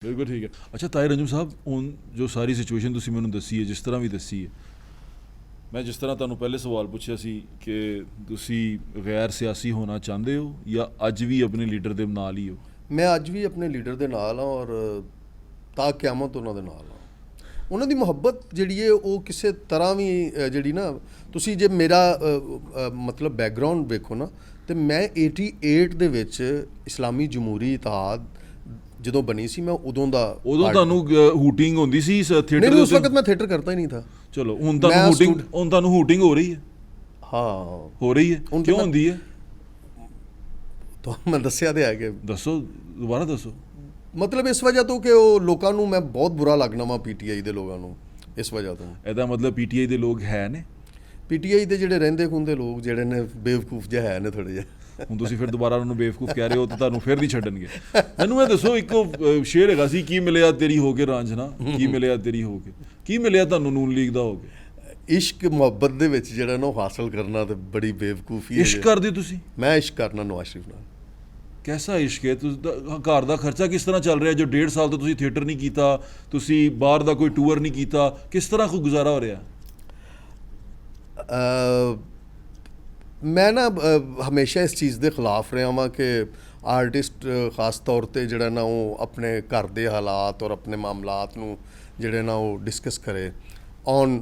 ਬਿਲਕੁਲ ਠੀਕ ਹੈ। ਅੱਛਾ ਤਾਹਿਰ ਅੰਜੁਮ ਸਾਹਿਬ, ਹੁਣ ਜੋ ਸਾਰੀ ਸਿਚੁਏਸ਼ਨ ਤੁਸੀਂ ਮੈਨੂੰ ਦੱਸੀ ਹੈ, ਜਿਸ ਤਰ੍ਹਾਂ ਵੀ ਦੱਸੀ ਹੈ, ਮੈਂ ਜਿਸ ਤਰ੍ਹਾਂ ਤੁਹਾਨੂੰ ਪਹਿਲੇ ਸਵਾਲ ਪੁੱਛਿਆ ਸੀ ਕਿ ਤੁਸੀਂ ਗੈਰ ਸਿਆਸੀ ਹੋਣਾ ਚਾਹੁੰਦੇ ਹੋ ਜਾਂ ਅੱਜ ਵੀ ਆਪਣੇ ਲੀਡਰ ਦੇ ਨਾਲ ਹੀ ਹੋ? ਮੈਂ ਅੱਜ ਵੀ ਆਪਣੇ ਲੀਡਰ ਦੇ ਨਾਲ ਹਾਂ ਔਰ ਤਾਂ ਕਿਆਮਤ ਉਹਨਾਂ ਦੇ ਨਾਲ ਹਾਂ। ਉਹਨਾਂ ਦੀ ਮੁਹੱਬਤ ਜਿਹੜੀ ਹੈ ਉਹ ਕਿਸੇ ਤਰ੍ਹਾਂ ਵੀ ਜਿਹੜੀ ਨਾ, ਤੁਸੀਂ ਜੇ ਮੇਰਾ ਮਤਲਬ ਬੈਕਗਰਾਉਂਡ ਵੇਖੋ ਨਾ, ਤੇ ਮੈਂ 88 ਦੇ ਵਿੱਚ ਇਸਲਾਮੀ ਜਮਹੂਰੀ ਇਤਿਹਾਦ ਜਦੋਂ ਬਣੀ ਸੀ, ਮੈਂ ਉਦੋਂ ਤੁਹਾਨੂੰ ਹੂਟਿੰਗ ਹੁੰਦੀ ਸੀ ਥੀਏਟਰ ਨਹੀਂ, ਦੇ ਉਸ ਵਕਤ ਮੈਂ ਥੀਏਟਰ ਕਰਤਾ ਹੀ ਨਹੀਂ ਥਾ। ਚਲੋ ਹੁਣ ਤੁਹਾਨੂੰ ਹੂਟਿੰਗ ਹੋ ਰਹੀ ਹੈ? ਹਾਂ ਹੋ ਰਹੀ ਹੈ। ਕਿਉਂ ਹੁੰਦੀ ਹੈ? ਤੁਹਾਨੂੰ ਮੈਂ ਦੱਸਿਆ ਤੇ ਹੈ ਕਿ ਦੱਸੋ, ਦੁਬਾਰਾ ਦੱਸੋ। ਮਤਲਬ ਇਸ ਵਜ੍ਹਾ ਤੋਂ ਕਿ ਉਹ ਲੋਕਾਂ ਨੂੰ ਮੈਂ ਬਹੁਤ ਬੁਰਾ ਲੱਗਣਾ ਵਾ, ਪੀਟੀਆਈ ਦੇ ਲੋਕਾਂ ਨੂੰ, ਇਸ ਵਜ੍ਹਾ ਤੋਂ। ਇਹਦਾ ਮਤਲਬ ਪੀਟੀਆਈ ਦੇ ਲੋਕ ਹੈ ਨੇ? ਪੀਟੀਆਈ ਦੇ ਜਿਹੜੇ ਰਹਿੰਦੇ ਖੁੰਦੇ ਲੋਕ ਜਿਹੜੇ ਨੇ ਬੇਵਕੂਫ ਜਿਹੇ ਹੈ ਨੇ ਥੋੜ੍ਹੇ ਜਿਹੇ। ਹੁਣ ਤੁਸੀਂ ਫਿਰ ਦੁਬਾਰਾ ਉਹਨਾਂ ਨੂੰ ਬੇਵਕੂਫ ਕਹਿ ਰਹੇ ਹੋ ਤਾਂ ਤੁਹਾਨੂੰ ਫਿਰ ਨਹੀਂ ਛੱਡਣਗੇ। ਮੈਨੂੰ ਇਹ ਦੱਸੋ, ਇੱਕ ਸ਼ੇਰ ਹੈਗਾ ਸੀ, ਕੀ ਮਿਲਿਆ ਤੇਰੀ ਹੋ ਕੇ ਰਾਂਝਣਾ, ਕੀ ਮਿਲਿਆ ਤੇਰੀ ਹੋ ਕੇ, ਕੀ ਮਿਲਿਆ ਤੁਹਾਨੂੰ ਨੂਨ ਲੀਗ ਦਾ ਹੋ ਕੇ? ਇਸ਼ਕ ਮੁਹੱਬਤ ਦੇ ਵਿੱਚ ਜਿਹੜਾ ਨਾ ਉਹ ਹਾਸਲ ਕਰਨਾ ਤੇ ਬੜੀ ਬੇਵਕੂਫੀ ਹੈ। ਇਸ਼ਕ ਕਰਦੇ ਤੁਸੀਂ? ਮੈਂ ਇਸ਼ਕ ਕਰਨਾ ਨਵਾਜ਼ ਸ਼ਰੀਫ ਨਾਲ। ਕੈਸਾ ਇਸ਼ਕ ਹੈ? ਘਰ ਦਾ ਖਰਚਾ ਕਿਸ ਤਰ੍ਹਾਂ ਚੱਲ ਰਿਹਾ? ਜੋ 1.5 ਸਾਲ ਤੋਂ ਤੁਸੀਂ ਥੀਏਟਰ ਨਹੀਂ ਕੀਤਾ, ਤੁਸੀਂ ਬਾਹਰ ਦਾ ਕੋਈ ਟੂਰ ਨਹੀਂ ਕੀਤਾ, ਕਿਸ ਤਰ੍ਹਾਂ ਕੋਈ ਗੁਜ਼ਾਰਾ ਹੋ ਰਿਹਾ? ਮੈਂ ਨਾ ਹਮੇਸ਼ਾ ਇਸ ਚੀਜ਼ ਦੇ ਖਿਲਾਫ ਰਿਹਾ ਵਾਂ ਕਿ ਆਰਟਿਸਟ ਖਾਸ ਤੌਰ 'ਤੇ ਜਿਹੜਾ ਨਾ ਉਹ ਆਪਣੇ ਘਰ ਦੇ ਹਾਲਾਤ ਔਰ ਆਪਣੇ ਮਾਮਲਾਤ ਨੂੰ ਜਿਹੜੇ ਨਾ ਉਹ ਡਿਸਕਸ ਕਰੇ ਔਨ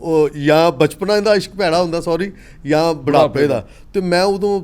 ਉਹ ਜਾਂ ਬਚਪਨਾ ਦਾ ਇਸ਼ਕ ਭੈੜਾ ਹੁੰਦਾ, ਸੌਰੀ, ਜਾਂ ਬੁਢਾਪੇ ਦਾ। ਤੇ ਮੈਂ ਉਦੋਂ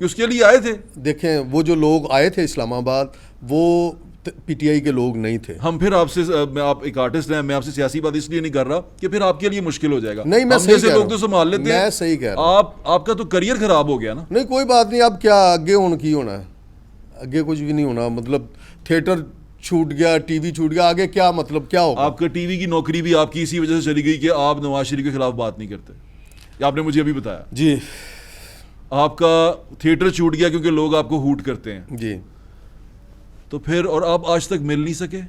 کہ اس کے لیے آئے تھے. دیکھیں وہ جو لوگ آئے تھے اسلام آباد وہ پی ٹی آئی کے لوگ نہیں تھے. ہم پھر آپ سے, آپ ایک آرٹسٹ ہیں, میں آپ سے سیاسی بات اس لیے نہیں کر رہا کہ پھر آپ کے لیے مشکل ہو جائے گا. نہیں میں ہم جیسے لوگ تو سنبھال لیتے ہیں. میں صحیح کہہ رہا ہوں. آپ کا تو کریئر خراب ہو گیا نا. نہیں کوئی بات نہیں, اب کیا آگے کی ہونا ہے, آگے کچھ بھی نہیں ہونا. مطلب تھیٹر چھوٹ گیا, ٹی وی چھوٹ گیا, آگے کیا مطلب کیا ہوگا. آپ کا ٹی وی کی نوکری بھی آپ کی اسی وجہ سے چلی گئی کہ آپ نواز شریف کے خلاف بات نہیں کرتے, آپ نے مجھے ابھی بتایا. جی. آپ کا تھیٹر چھوٹ گیا کیونکہ لوگ آپ کو ہوٹ کرتے ہیں. جی. تو پھر اور آپ آج تک مل نہیں سکے.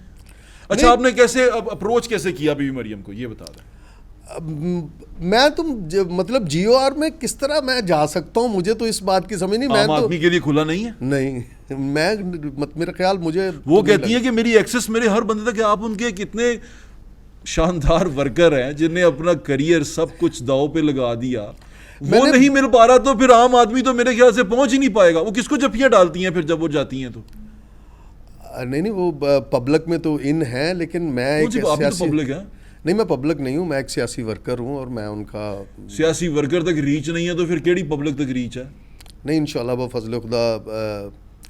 اچھا آپ نے کیسے اپروچ کیسے کیا بی بی مریم کو, یہ بتا دیں. میں مطلب جی او آر میں کس طرح میں جا سکتا ہوں, مجھے تو اس بات کی سمجھ نہیں. میں عام آدمی کے لیے کھلا نہیں ہے. نہیں, میں میرا خیال مجھے وہ کہتی ہیں کہ میری ایکسس میرے ہر بندے تک, آپ ان کے کتنے شاندار ورکر ہیں جنہیں اپنا کریئر سب کچھ داؤ پہ لگا دیا. وہ نہیں مل پا رہا تو پھر عام آدمی تو میرے خیال سے پہنچ ہی نہیں پائے گا. وہ کس کو جفیاں ڈالتی ہیں پھر جب وہ جاتی ہیں تو. نہیں وہ پبلک میں تو ان ہیں, لیکن میں ایک سیاسی پبلک ہے. نہیں میں پبلک نہیں ہوں, میں ایک سیاسی ورکر ہوں اور میں ان کا سیاسی ورکر تک ریچ نہیں ہے تو پھر کیڑی پبلک تک ریچ ہے. نہیں انشاءاللہ بفضل خدا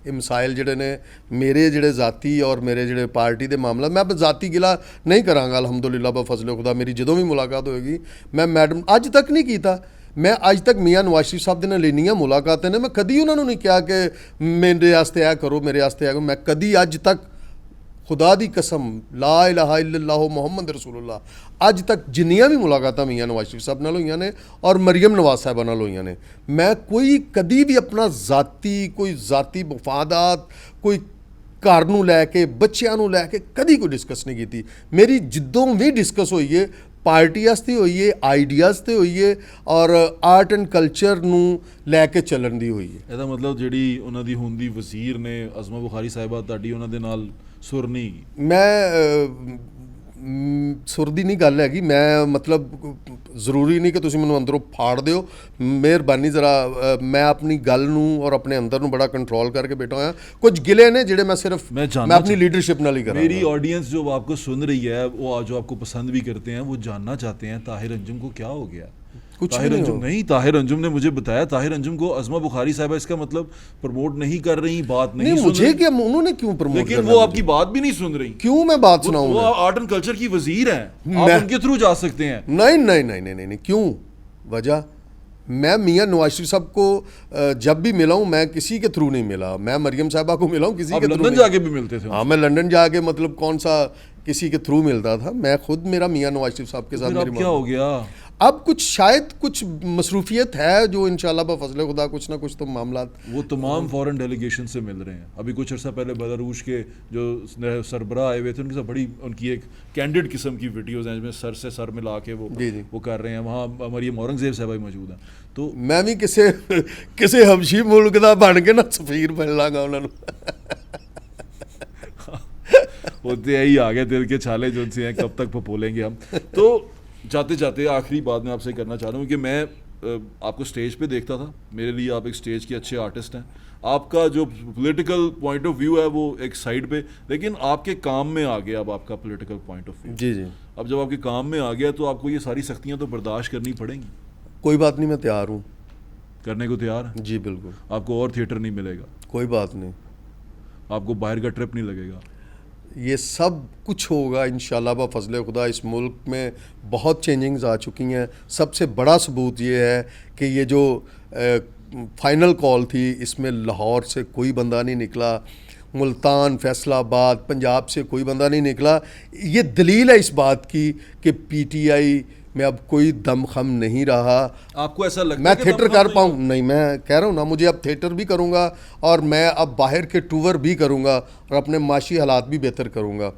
ਇਹ ਮਸਾਇਲ ਜਿਹੜੇ ਨੇ ਮੇਰੇ ਜਿਹੜੇ ذاتی ਔਰ ਮੇਰੇ ਜਿਹੜੇ ਪਾਰਟੀ ਦੇ ਮਾਮਲਾ, ਮੈਂ ਆਪਣਾ ذاتی ਗਿਲਾ ਨਹੀਂ ਕਰਾਂਗਾ. ਅਲਹਮਦੁਲਿਲਾ ਬਫਜ਼ਲ ਖੁਦਾ ਮੇਰੀ ਜਦੋਂ ਵੀ ਮੁਲਾਕਾਤ ਹੋਏਗੀ, ਮੈਂ ਮੈਡਮ ਅੱਜ ਤੱਕ ਨਹੀਂ ਕੀਤਾ. ਮੈਂ ਅੱਜ ਤੱਕ ਮੀਆਂ ਨਵਾਜ਼ ਸ਼ਰੀਫ ਸਾਹਿਬ ਦੇ ਨਾਲ ਇੰਨੀਆਂ ਮੁਲਾਕਾਤਾਂ ਨੇ, ਮੈਂ ਕਦੀ ਉਹਨਾਂ ਨੂੰ ਨਹੀਂ ਕਿਹਾ ਕਿ ਮੇਰੇ ਵਾਸਤੇ ਇਹ ਕਰੋ, ਮੇਰੇ ਵਾਸਤੇ ਇਹ ਕਰੋ. ਮੈਂ ਕਦੀ ਅੱਜ ਤੱਕ ਖੁਦਾ ਦੀ ਕਸਮ ਲਾ ਇਲਾਹਾ ਇਲੱਲਾਹੁ ਮੁਹੰਮਦ ਰਸੂਲullah ਅੱਜ ਤੱਕ ਜਿੰਨੀਆਂ ਵੀ ਮੁਲਾਕਾਤਾਂ ਮੀਆਂ ਨਵਾਜ਼ ਸ਼ਰੀਫ ਸਾਹਿਬ ਨਾਲ ਹੋਈਆਂ ਨੇ ਔਰ ਮਰੀਮ ਨਵਾਜ਼ ਸਾਹਿਬਾ ਨਾਲ ਹੋਈਆਂ ਨੇ, ਮੈਂ ਕੋਈ ਕਦੀ ਵੀ ਆਪਣਾ ਕੋਈ ذاتی ਮਫਾਦਾਤ, ਕੋਈ ਘਰ ਨੂੰ ਲੈ ਕੇ, ਬੱਚਿਆਂ ਨੂੰ ਲੈ ਕੇ ਕਦੀ ਕੋਈ ਡਿਸਕਸ ਨਹੀਂ ਕੀਤੀ. ਮੇਰੀ ਜਿੱਦੋਂ ਵੀ ਡਿਸਕਸ ਹੋਈ ਹੈ ਪਾਰਟੀ ਵਾਸਤੇ ਹੋਈ ਹੈ, ਆਈਡੀਆਜ਼ ਤੇ ਹੋਈ ਹੈ ਔਰ ਆਰਟ ਐਂਡ ਕਲਚਰ ਨੂੰ ਲੈ ਕੇ ਚੱਲਣ ਦੀ ਹੋਈ ਹੈ. ਇਹਦਾ ਮਤਲਬ ਜਿਹੜੀ ਉਹਨਾਂ ਦੀ ਹੁਣ ਦੀ ਵਜ਼ੀਰ ਨੇ ਅਜ਼ਮਾ ਬੁਖਾਰੀ ਸਾਹਿਬਾ, ਤੁਹਾਡੀ ਉਹਨਾਂ ਦੇ ਨਾਲ ਸੁਰ ਨਹੀਂ? ਮੈਂ ਸੁਰ ਦੀ ਨਹੀਂ ਗੱਲ ਹੈਗੀ. ਮੈਂ ਮਤਲਬ ਜ਼ਰੂਰੀ ਨਹੀਂ ਕਿ ਤੁਸੀਂ ਮੈਨੂੰ ਅੰਦਰੋਂ ਫਾੜ ਦਿਓ. ਮਿਹਰਬਾਨੀ ਜ਼ਰਾ ਮੈਂ ਆਪਣੀ ਗੱਲ ਨੂੰ ਔਰ ਆਪਣੇ ਅੰਦਰ ਨੂੰ ਬੜਾ ਕੰਟਰੋਲ ਕਰਕੇ ਬੈਠਾ ਹੋਇਆ. ਕੁਝ ਗਿਲੇ ਨੇ ਜਿਹੜੇ ਮੈਂ ਸਿਰਫ ਮੈਂ ਆਪਣੀ ਲੀਡਰਸ਼ਿਪ ਨਾਲ ਹੀ ਕਰਾਂ. میری آڈینس جو آپ کو سن رہی ہے, وہ جو آپ کو پسند بھی کرتے ہیں, وہ جاننا چاہتے ہیں طاہر انجم کو کیا ہو گیا. طاہر انجم نہیں, طاہر انجم نے مجھے بتایا طاہر انجم کو ازما بخاری صاحبہ اس کا مطلب پروموٹ نہیں کر رہی, بات نہیں سن مجھے کیا, انہوں نے کیوں پروموٹ لیکن وہ آپ کی بات بھی نہیں سن رہی. کیوں میں بات سناؤں؟ وہ آرٹ اینڈ کلچر کی وزیر ہیں, آپ ان کے تھرو جا سکتے ہیں. نہیں نہیں نہیں نہیں نہیں, کیوں وجہ؟ میں میاں نواز شریف صاحب کو جب بھی ملا ہوں میں کسی کے تھرو نہیں ملا. میں مریم صاحبہ کو ملا ہوں کسی کے تھرو. لندن جا کے بھی ملتے تھے؟ ہاں میں لندن جا کے مطلب کون سا کسی کے تھرو ملتا تھا. میں خود میرا میاں نواز شریف صاحب کے ساتھ اب کیا ہو گیا؟ اب کچھ شاید کچھ مصروفیت ہے جو انشاءاللہ بفضل خدا کچھ نہ کچھ تو معاملات. وہ تمام فورن ڈیلیگیشن سے مل رہے ہیں. ابھی کچھ عرصہ پہلے بیلاروس کے جو سربراہ آئے ہوئے تھے, ان کے ساتھ بڑی ان کی ایک کینڈیڈ قسم کی ویڈیوز ہیں جس میں سر سے سر ملا کے وہ کر رہے ہیں. وہاں مریم اورنگزیب صاحبہ بھی موجود ہیں. تو میں بھی کسی حبشی ملک دا بن کے نا سفیر بن لاں گا انہوں ہوتے ہی آ گئے دل کے چھالے جو ان سے ہیں, کب تک پھپولیں گے ہم. تو جاتے جاتے آخری بات میں آپ سے کرنا چاہ رہا ہوں کہ میں آپ کو سٹیج پہ دیکھتا تھا, میرے لیے آپ ایک سٹیج کے اچھے آرٹسٹ ہیں. آپ کا جو پولیٹیکل پوائنٹ آف ویو ہے وہ ایک سائڈ پہ, لیکن آپ کے کام میں آ گیا اب آپ کا پولیٹیکل پوائنٹ آف ویو. جی جی. اب جب آپ کے کام میں آ گیا تو آپ کو یہ ساری سختیاں تو برداشت کرنی پڑیں گی. کوئی بات نہیں, میں تیار ہوں کرنے کو. تیار ہیں؟ جی بالکل. آپ کو اور تھیٹر نہیں ملے گا؟ کوئی بات نہیں. آپ کو باہر کا ٹرپ نہیں لگے گا؟ یہ سب کچھ ہوگا انشاءاللہ بفضل خدا. اس ملک میں بہت چینجنگز آ چکی ہیں. سب سے بڑا ثبوت یہ ہے کہ یہ جو فائنل کال تھی اس میں لاہور سے کوئی بندہ نہیں نکلا, ملتان, فیصل آباد, پنجاب سے کوئی بندہ نہیں نکلا. یہ دلیل ہے اس بات کی کہ پی ٹی آئی میں اب کوئی دم خم نہیں رہا. آپ کو ایسا لگتا میں تھیٹر کر پاؤں؟ نہیں, میں کہہ رہا ہوں نا, مجھے اب تھیٹر بھی کروں گا اور میں اب باہر کے ٹور بھی کروں گا اور اپنے معاشی حالات بھی بہتر کروں گا.